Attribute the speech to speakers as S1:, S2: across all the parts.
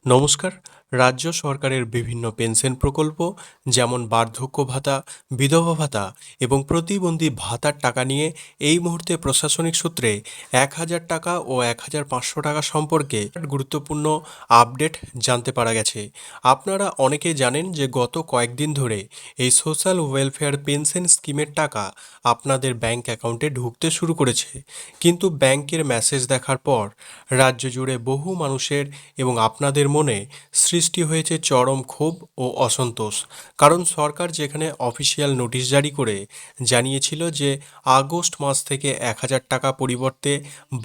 S1: নমস্কার। রাজ্য সরকারের বিভিন্ন পেনশন প্রকল্প যেমন বার্ধক্য ভাতা, বিধবা ভাতা এবং প্রতিবন্ধী ভাতার টাকা নিয়ে এই মুহূর্তে প্রশাসনিক সূত্রে 1,000 টাকা ও 1,500 টাকা সম্পর্কে গুরুত্বপূর্ণ আপডেট জানতে পারা গেছে। আপনারা অনেকে জানেন যে গত কয়েকদিন ধরে এই সোশ্যাল ওয়েলফেয়ার পেনশন স্কিমের টাকা আপনাদের ব্যাংক অ্যাকাউন্টে ঢুকতে শুরু করেছে, কিন্তু ব্যাংকের মেসেজ দেখার পর রাজ্য জুড়ে বহু মানুষের এবং আপনাদের মনে সৃষ্টি হয়েছে চরম ক্ষোভ ও অসন্তোষ। কারণ সরকার যেখানে অফিসিয়াল নোটিশ জারি করে জানিয়েছিল যে আগস্ট মাস থেকে 1,000 টাকা পরিবর্তে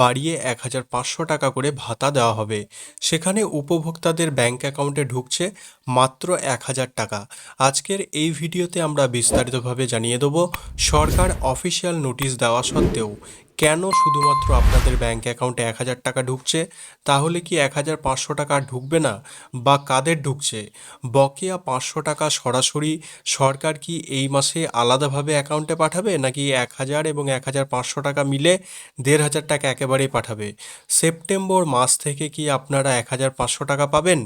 S1: বাড়িয়ে 1,500 টাকা করে ভাতা দেওয়া হবে, সেখানে উপভোক্তাদের ব্যাংক অ্যাকাউন্টে ঢুকছে মাত্র 1,000 টাকা। আজকের এই ভিডিওতে আমরা বিস্তারিতভাবে জানিয়ে দেব সরকার অফিসিয়াল নোটিশ দেওয়া সত্ত্বেও কেন শুধুমাত্র আপনাদের ব্যাংক অ্যাকাউন্টে 1,000 টাকা ঢুকছে, তাহলে কি 1,500 টাকা ঢুকবে না, বা কাদের ঢুকছে? বকেয়া 500 টাকা সরাসরি সরকার কি এই মাসে আলাদাভাবে অ্যাকাউন্টে পাঠাবে, নাকি 1,000 এবং 1,500 টাকা মিলে 1,500 টাকা একেবারেই পাঠাবে? সেপ্টেম্বর মাস থেকে কি আপনারা 1,500 টাকা পাবেন?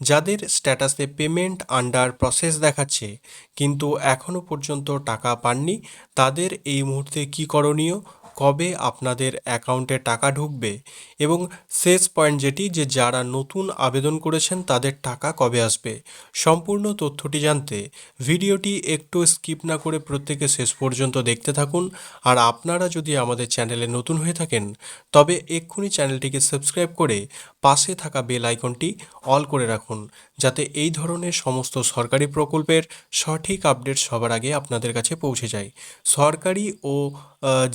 S1: যাদের স্ট্যাটাসে পেমেন্ট আন্ডার প্রসেস দেখাচ্ছে কিন্তু এখনও পর্যন্ত টাকা পাননি, তাদের এই মুহূর্তে কি করণীয়? কবে আপনাদের অ্যাকাউন্টে টাকা ঢুকবে? এবং শেষ পয়েন্ট যেটি, যে যারা নতুন আবেদন করেছেন তাদের টাকা কবে আসবে? সম্পূর্ণ তথ্যটি জানতে ভিডিওটি একটু স্কিপ না করে প্রত্যেকে শেষ পর্যন্ত দেখতে থাকুন। আর আপনারা যদি আমাদের চ্যানেলে নতুন হয়ে থাকেন তবে এক্ষুনি চ্যানেলটিকে সাবস্ক্রাইব করে পাশে থাকা বেল আইকনটি অল করে রাখুন, যাতে এই ধরনের সমস্ত সরকারি প্রকল্পের সঠিক আপডেট সবার আগে আপনাদের কাছে পৌঁছে যায়। সরকারি ও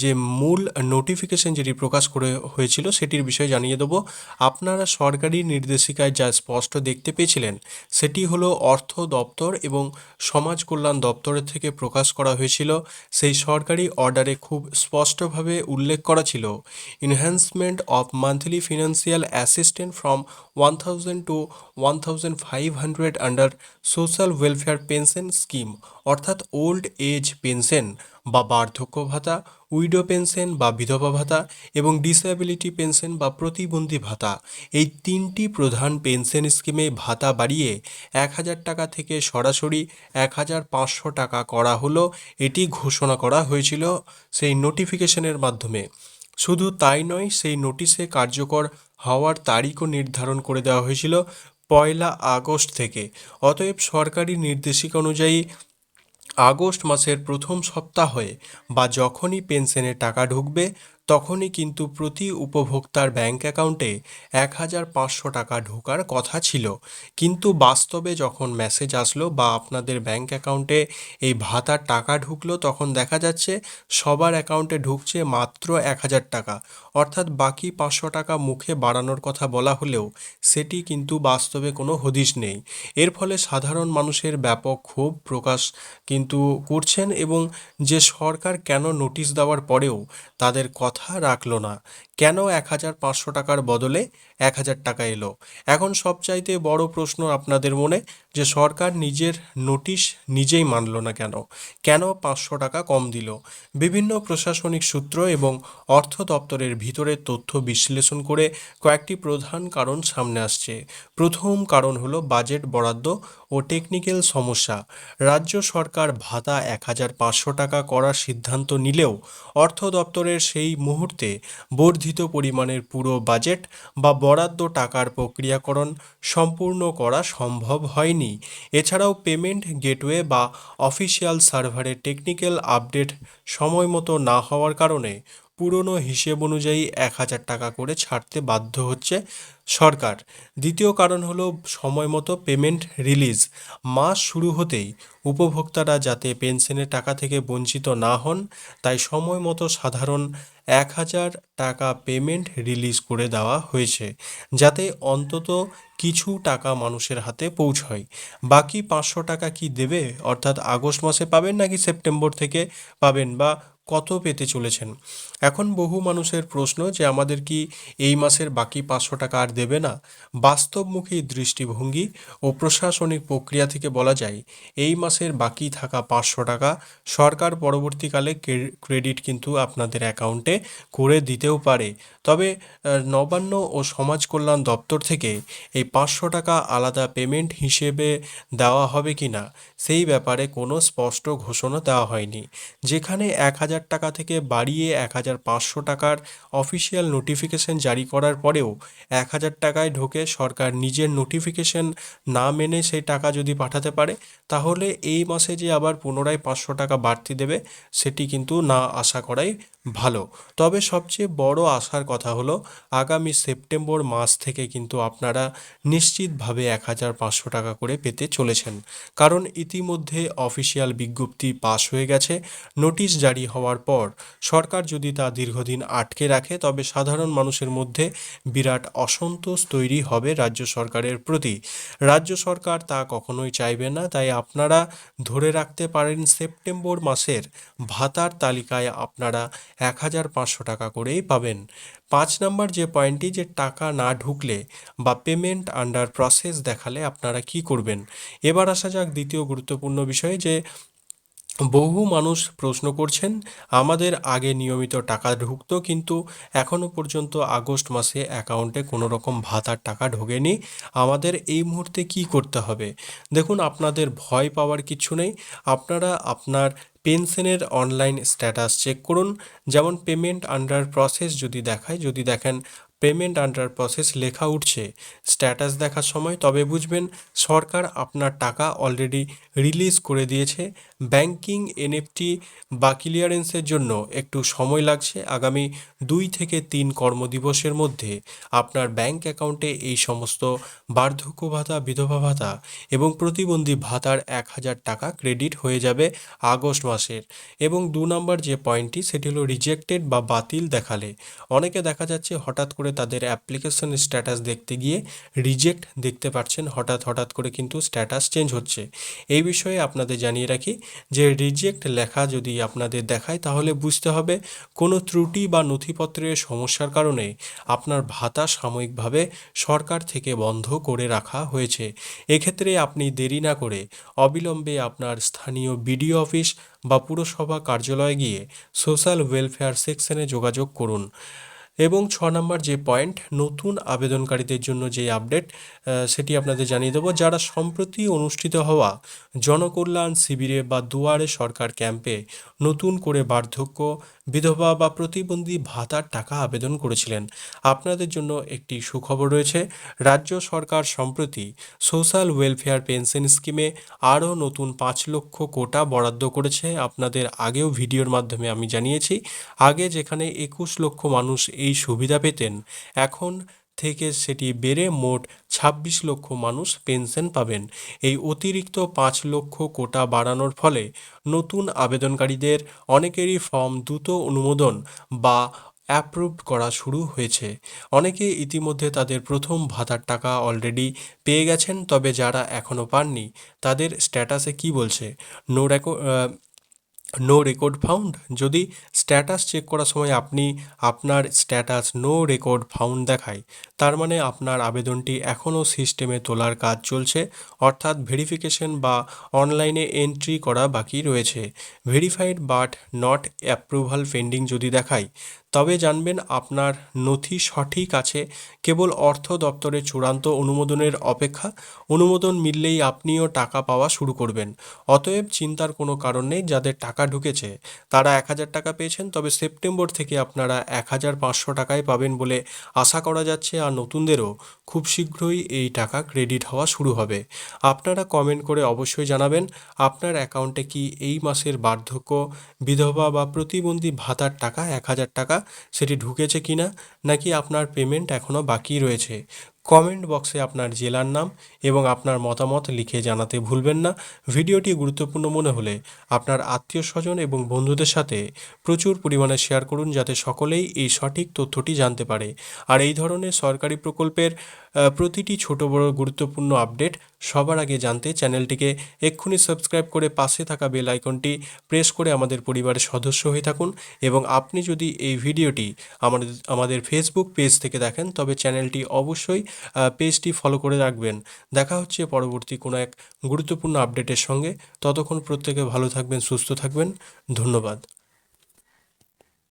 S1: যে মূল নোটিফিকেশন যেটি প্রকাশ করে হয়েছিল সেটির বিষয়ে জানিয়ে দেবো। আপনারা সরকারি নির্দেশিকায় যা স্পষ্ট দেখতে পেয়েছিলেন সেটি হলো অর্থ দপ্তর এবং সমাজ কল্যাণ দপ্তরের থেকে প্রকাশ করা হয়েছিল। সেই সরকারি অর্ডারে খুব স্পষ্টভাবে উল্লেখ করা ছিল, enhancement of monthly financial assistant from 1,000 to 1,500 under social welfare pension scheme, অর্থাৎ ওল্ড এজ পেনশন বা বার্ধক্য ভাতা, উইডো পেনশন বা বিধবা ভাতা এবং ডিসএবিলিটি পেনশন বা প্রতিবন্ধী ভাতা, এই তিনটি প্রধান পেনশন স্কিমে ভাতা বাড়িয়ে 1,000 টাকা থেকে সরাসরি 1,500 টাকা করা হলো, এটি ঘোষণা করা হয়েছিল সেই নোটিফিকেশনের মাধ্যমে। শুধু তাই নয়, সেই নোটিশে কার্যকর হওয়ার তারিখও নির্ধারণ করে দেওয়া হয়েছিল 1 আগস্ট থেকে। অতএব সরকারি নির্দেশিকা অনুযায়ী আগস্ট মাসের প্রথম সপ্তাহে বা যখনই পেনশনের টাকা ঢুকবে তখনই কিন্তু প্রতি উপভোক্তার ব্যাংক অ্যাকাউন্টে 1,500 টাকা ঢোকার কথা ছিল। কিন্তু বাস্তবে যখন মেসেজ আসলো বা আপনাদের ব্যাংক অ্যাকাউন্টে এই ভাতার টাকা ঢুকলো, তখন দেখা যাচ্ছে সবার অ্যাকাউন্টে ঢুকছে মাত্র 1,000 টাকা, অর্থাৎ বাকি 500 টাকা মুখে বাড়ানোর কথা বলা হলেও সেটি কিন্তু বাস্তবে কোনো হদিশ নেই। এর ফলে সাধারণ মানুষের ব্যাপক ক্ষোভ প্রকাশ কিন্তু করছেন, এবং যে সরকার কেন নোটিশ দেওয়ার পরেও তাদের কথা রাখলো না, কেন 1,500 টাকার বদলে 1,000 টাকা এলো? এখন সবচাইতে বড় প্রশ্ন আপনাদের মনে, যে সরকার নিজের নোটিশ নিজেই মানলো না কেন? কেন 500 টাকা কম দিল? বিভিন্ন প্রশাসনিক সূত্র এবং অর্থ দপ্তরের ভিতরের তথ্য বিশ্লেষণ করে কয়েকটি প্রধান কারণ সামনে আসছে। প্রথম কারণ হলো বাজেট বরাদ্দ ও টেকনিক্যাল সমস্যা। রাজ্য সরকার ভাতা 1,500 টাকা করার সিদ্ধান্ত নিলেও অর্থ দপ্তরের সেই মুহূর্তে বর্ধিত পরিমাণের পুরো বাজেট বা বরাদ্দ টাকার প্রক্রিয়াকরণ সম্পূর্ণ করা সম্ভব হয়নি। এছাড়াও পেমেন্ট গেটওয়ে বা অফিসিয়াল সার্ভারের টেকনিক্যাল আপডেট সময়মতো না হওয়ার কারণে পুরনো হিসেব অনুযায়ী 1,000 টাকা করে ছাড়তে বাধ্য হচ্ছে সরকার। দ্বিতীয় কারণ হলো সময়মতো পেমেন্ট রিলিজ। মাস শুরু হতেই উপভোক্তারা যাতে পেনশনের টাকা থেকে বঞ্চিত না হন, তাই সময় মতো সাধারণ 1,000 টাকা পেমেন্ট রিলিজ করে দেওয়া হয়েছে, যাতে অন্তত কিছু টাকা মানুষের হাতে পৌঁছয়। বাকি 500 টাকা কি দেবে, অর্থাৎ আগস্ট মাসে পাবেন নাকি সেপ্টেম্বর থেকে পাবেন, বা কত পেতে চলেছেন? এখন বহু মানুষের প্রশ্ন যে আমাদের কি এই মাসের বাকি 500 টাকা আর দেবে না? বাস্তবমুখী দৃষ্টিভঙ্গি ও প্রশাসনিক প্রক্রিয়া থেকে বলা যায় এই মাসের বাকি থাকা 500 টাকা সরকার পরবর্তীকালে ক্রেডিট কিন্তু আপনাদের অ্যাকাউন্টে করে দিতেও পারে। তবে নবান্ন ও সমাজ কল্যাণ দপ্তর থেকে এই 500 টাকা আলাদা পেমেন্ট হিসেবে দেওয়া হবে কি না সেই ব্যাপারে কোনো স্পষ্ট ঘোষণা দেওয়া হয়নি। যেখানে 1000 টাকা থেকে বাড়িয়ে 1500 টাকার অফিসিয়াল নোটিফিকেশন জারি করার পরেও 1000 টাকায় ঢোকে সরকার নিজের নোটিফিকেশন না মেনে সেই টাকা যদি পাঠাতে পারে, তাহলে এই মাসে যে আবার পুনরায় 500 টাকা বাড়তি দেবে সেটি কিন্তু না আশা করাই ভালো। তবে সবচেয়ে বড় আশার কথা হলো আগামী সেপ্টেম্বর মাস থেকে কিন্তু আপনারা নিশ্চিতভাবে 1500 টাকা করে পেতে চলেছেন, কারণ ইতিমধ্যে অফিসিয়াল বিজ্ঞপ্তি পাশ হয়ে গেছে। নোটিশ জারি হওয়ার পর সরকার যদি তা দীর্ঘদিন আটকে রাখে তবে সাধারণ মানুষের মধ্যে বিরাট অসন্তোষ তৈরি হবে রাজ্য সরকারের প্রতি। রাজ্য সরকার তা কখনোই চাইবে না, তাই আপনারা ধরে রাখতে পারেন সেপ্টেম্বর মাসের ভাতার তালিকায় আপনারা 1500 টাকা করেই পাবেন। 5 নম্বর যে পয়েন্টটি, যে টাকা না ঢুকলে বা পেমেন্ট আন্ডার প্রসেস দেখালে আপনারা কি করবেন। এবার আসা যাক দ্বিতীয় গুরুত্বপূর্ণ বিষয়ে, যে বহু মানুষ প্রশ্ন করছেন আমাদের আগে নিয়মিত টাকা ঢুকতো কিন্তু এখনও পর্যন্ত আগস্ট মাসে অ্যাকাউন্টে কোনো রকম ভাতার টাকা ঢোকেনি, আমাদের এই মুহূর্তে কি করতে হবে। দেখুন, আপনাদের ভয় পাওয়ার কিছু নেই। আপনারা আপনার পেনশনের অনলাইন স্ট্যাটাস চেক করুন। যেমন পেমেন্ট আন্ডার প্রসেস যদি দেখায়, যদি দেখেন পেমেন্ট আন্ডার প্রসেস লেখা উঠছে স্ট্যাটাস দেখার সময়, তবে বুঝবেন সরকার আপনার টাকা অলরেডি রিলিজ করে দিয়েছে। ব্যাংকিং এনএফটি বা ক্লিয়ারেন্সের জন্য একটু সময় লাগছে। আগামী 2 থেকে 3 কর্মদিবসের মধ্যে আপনার ব্যাংক অ্যাকাউন্টে এই সমস্ত বার্ধক্য ভাতা, বিধবা ভাতা এবং প্রতিবন্ধী ভাতার 1000 টাকা ক্রেডিট হয়ে যাবে আগস্ট মাসের। এবং 2 নম্বর যে পয়েন্টটি, সেটি হলো রিজেক্টেড বা বাতিল দেখালে। অনেকে দেখা যাচ্ছে হঠাৎ করে তাদের অ্যাপ্লিকেশন স্ট্যাটাস দেখতে গিয়ে রিজেক্ট দেখতে পাচ্ছেন, হঠাৎ করে কিন্তু স্ট্যাটাস চেঞ্জ হচ্ছে। এই বিষয়ে আপনাদের জানিয়ে রাখি যে রিজেক্ট লেখা যদি আপনাদের দেখায় তাহলে বুঝতে হবে কোনো ত্রুটি বা নথিপত্রের সমস্যার কারণে আপনার ভাতা সাময়িকভাবে সরকার থেকে বন্ধ করে রাখা হয়েছে। এক্ষেত্রে আপনি দেরি না করে অবিলম্বে আপনার স্থানীয় বিডিও অফিস বা পুরসভা কার্যালয়ে গিয়ে সোশ্যাল ওয়েলফেয়ার সেকশনে যোগাযোগ করুন। এবং 6 নম্বর যে পয়েন্ট, নতুন আবেদনকারীদের জন্য যে আপডেট সেটি আপনাদের জানিয়ে দেবো। যারা সম্প্রতি অনুষ্ঠিত হওয়া জনকল্যাণ শিবিরে বা দুয়ারে সরকার ক্যাম্পে নতুন করে বার্ধক্য, বিধবা বা প্রতিবন্ধী ভাতার টাকা আবেদন করেছিলেন, আপনাদের জন্য একটি সুখবর রয়েছে। রাজ্য সরকার সম্প্রতি সোশ্যাল ওয়েলফেয়ার পেনশন স্কিমে আরও নতুন 5 লক্ষ কোটা বরাদ্দ করেছে। আপনাদের আগেও ভিডিওর মাধ্যমে আমি জানিয়েছি, আগে যেখানে 21 লক্ষ মানুষ এই সুবিধা পেতেন, এখন থেকে সেটি বেড়ে মোট 26 লক্ষ মানুষ পেনশন পাবেন। এই অতিরিক্ত 5 লক্ষ কোটা বাড়ানোর ফলে নতুন আবেদনকারীদের অনেকেরই ফর্ম দ্রুত অনুমোদন বা অ্যাপ্রুভড করা শুরু হয়েছে। অনেকে ইতিমধ্যে তাদের প্রথম ভাতার টাকা অলরেডি পেয়ে গেছেন, তবে যারা এখনও পাননি তাদের স্ট্যাটাসে কি বলছে, নো রেকর্ড ফাউন্ড। যদি স্ট্যাটাস চেক করার সময় আপনার স্ট্যাটাস নো রেকর্ড ফাউন্ড দেখায়, তার মানে আপনার আবেদনটি এখনও সিস্টেমে তোলার কাজ চলছে, অর্থাৎ ভেরিফিকেশন বা অনলাইনে এন্ট্রি করা বাকি রয়েছে। Verified but not approval pending যদি দেখায়, তবে জানবেন আপনার নথি সঠিক আছে, কেবল অর্থ দপ্তরের চূড়ান্ত অনুমোদনের অপেক্ষা। অনুমোদন মিললেই আপনিও টাকা পাওয়া শুরু করবেন। অতএব চিন্তার কোনো কারণ নেই। যাদের টাকা ঢুকেছে তারা 1000 টাকা পেয়েছেন, তবে সেপ্টেম্বর থেকে আপনারা 1500 টাকায় পাবেন বলে আশা করা যাচ্ছে। আর নতুনদেরও খুব শীঘ্রই এই টাকা ক্রেডিট হওয়া শুরু হবে। আপনারা কমেন্ট করে অবশ্যই জানাবেন আপনার অ্যাকাউন্টে কি এই মাসের বার্ধক্য, বিধবা বা প্রতিবন্ধী ভাতার টাকা 1000 টাকা সেটি ঢুকেছে কিনা, নাকি আপনার পেমেন্ট এখনও বাকি রয়েছে। কমেন্ট বক্সে আপনার জেলার নাম এবং আপনার মতামত লিখে জানাতে ভুলবেন না। ভিডিওটি গুরুত্বপূর্ণ মনে হলে আপনার আত্মীয় স্বজন এবং বন্ধুদের সাথে প্রচুর পরিমাণে শেয়ার করুন, যাতে সকলেই এই সঠিক তথ্যটি জানতে পারে। আর এই ধরনের সরকারি প্রকল্পের প্রতিটি ছোট বড় গুরুত্বপূর্ণ আপডেট সবার আগে জানতে চ্যানেলটিকে এক্ষুনি সাবস্ক্রাইব করে পাশে থাকা বেল আইকনটি প্রেস করে আমাদের পরিবারের সদস্য হয়ে থাকুন। এবং আপনি যদি এই ভিডিওটি আমাদের ফেসবুক পেজ থেকে দেখেন, তবে চ্যানেলটি অবশ্যই পেজটি ফলো করে রাখবেন। দেখা হচ্ছে পরবর্তী কোনো এক গুরুত্বপূর্ণ আপডেটের সঙ্গে। ততক্ষণ প্রত্যেকে ভালো থাকবেন, সুস্থ থাকবেন। ধন্যবাদ।